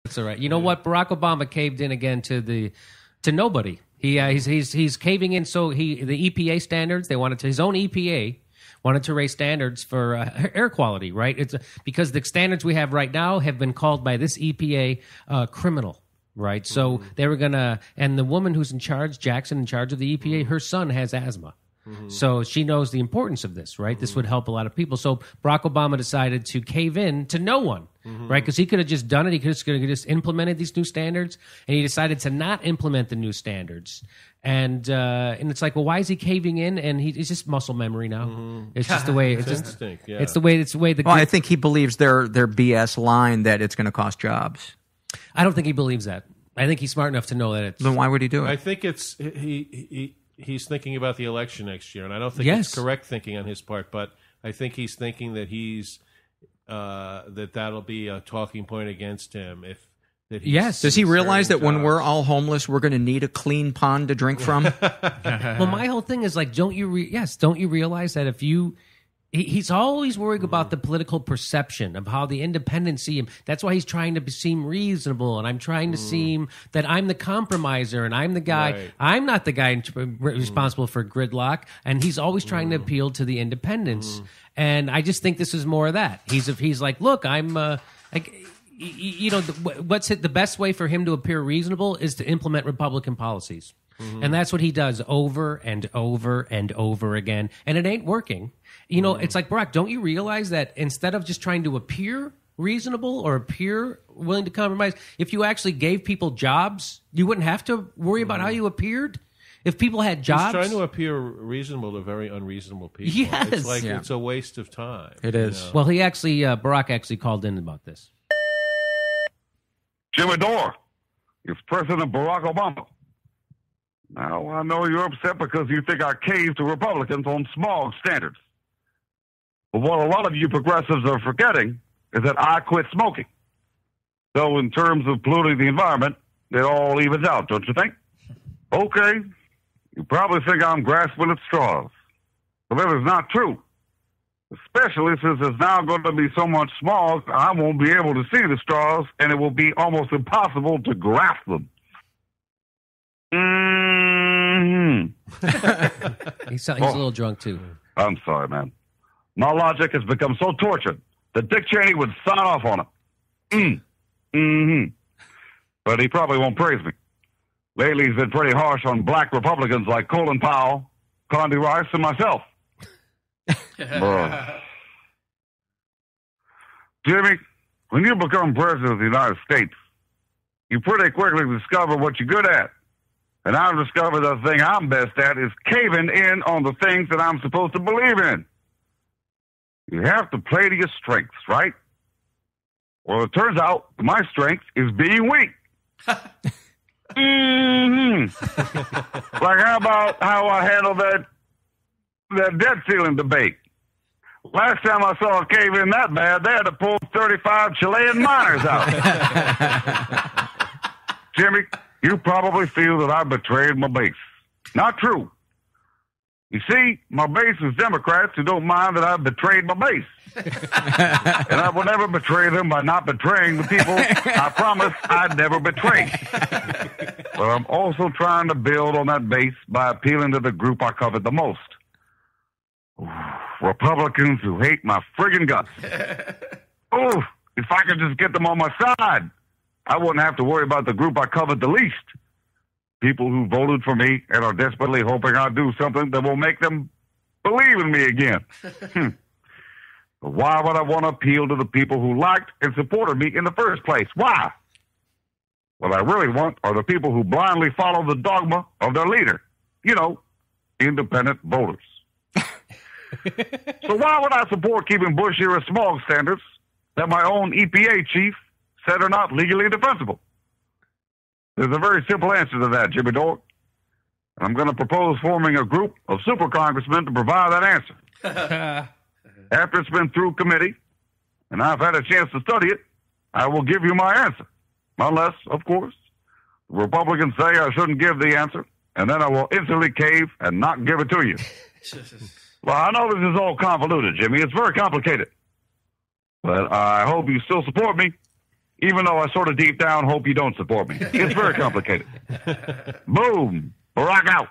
That's all right. You know what? Barack Obama caved in again to nobody. He's caving in. So the EPA standards, they wanted to, his own EPA wanted to raise standards for air quality, right? It's because the standards we have right now have been called by this EPA criminal, right? So they were gonna, and the woman who's in charge, Jackson, in charge of the EPA, her son has asthma. So she knows the importance of this, right? This would help a lot of people. So Barack Obama decided to cave in to no one, right? Because he could have just done it. He could have just implemented these new standards, and he decided to not implement the new standards. And it's like, well, why is he caving in? And it's just muscle memory now. It's just the way. It's just it's the way. It's the way. Well, I think he believes their BS line that it's going to cost jobs. I don't think he believes that. I think he's smart enough to know that it's. Then why would he do it? I think it's he's thinking about the election next year, and I don't think it's correct thinking on his part, but I think he's thinking that that'll be a talking point against him if Does he realize that when we're all homeless, we're going to need a clean pond to drink from? Well, my whole thing is like, don't you realize that if you he's always worried about the political perception of how the independents see him. That's why he's trying to seem reasonable, and I'm trying to seem that I'm the compromiser, and I'm the guy. Right. I'm not the guy responsible for gridlock, and he's always trying to appeal to the independents. And I just think this is more of that. He's like, look, I'm like. You know, the best way for him to appear reasonable is to implement Republican policies. And that's what he does over and over and over again. And it ain't working. You know, it's like, Barack, don't you realize that instead of just trying to appear reasonable or appear willing to compromise, if you actually gave people jobs, you wouldn't have to worry about how you appeared? If people had jobs... He's trying to appear reasonable to very unreasonable people. Yes. It's like it's a waste of time. It is. You know? Well, Barack actually called in about this. Jimmy Dore, it's President Barack Obama. Now, I know you're upset because you think I caved to Republicans on smog standards. But what a lot of you progressives are forgetting is that I quit smoking. So in terms of polluting the environment, it all evens out, don't you think? Okay, you probably think I'm grasping at straws. But that is not true. Especially since there's now going to be so much smog, I won't be able to see the straws, and it will be almost impossible to grasp them. He's a little drunk, too. I'm sorry, man. My logic has become so tortured that Dick Cheney would sign off on it. But he probably won't praise me. Lately, he's been pretty harsh on black Republicans like Colin Powell, Condi Rice, and myself. Jimmy, when you become president of the United States, you pretty quickly discover what you're good at. And I've discovered the thing I'm best at is caving in on the things that I'm supposed to believe in. You have to play to your strengths, right? Well, it turns out my strength is being weak. Like, how about how I handled that debt ceiling debate? Last time I saw a cave in that bad, they had to pull 35 Chilean miners out. Jimmy, you probably feel that I betrayed my base. Not true. You see, my base is Democrats who don't mind that I've betrayed my base. And I will never betray them by not betraying the people I promised I'd never betray. But I'm also trying to build on that base by appealing to the group I covered the most. Republicans who hate my friggin' guts. Oh, if I could just get them on my side, I wouldn't have to worry about the group I covered the least. People who voted for me and are desperately hoping I'll do something that will make them believe in me again. But why would I want to appeal to the people who liked and supported me in the first place? Why? What I really want are the people who blindly follow the dogma of their leader. You know, independent voters. So why would I support keeping Bush-era smog standards that my own EPA chief said are not legally defensible? There's a very simple answer to that, Jimmy Dore. I'm going to propose forming a group of super congressmen to provide that answer. After it's been through committee, and I've had a chance to study it, I will give you my answer. Unless, of course, the Republicans say I shouldn't give the answer, and then I will instantly cave and not give it to you. Well, I know this is all convoluted, Jimmy. It's very complicated. But I hope you still support me. even though I sort of deep down hope you don't support me. It's very complicated. Boom. Barack out.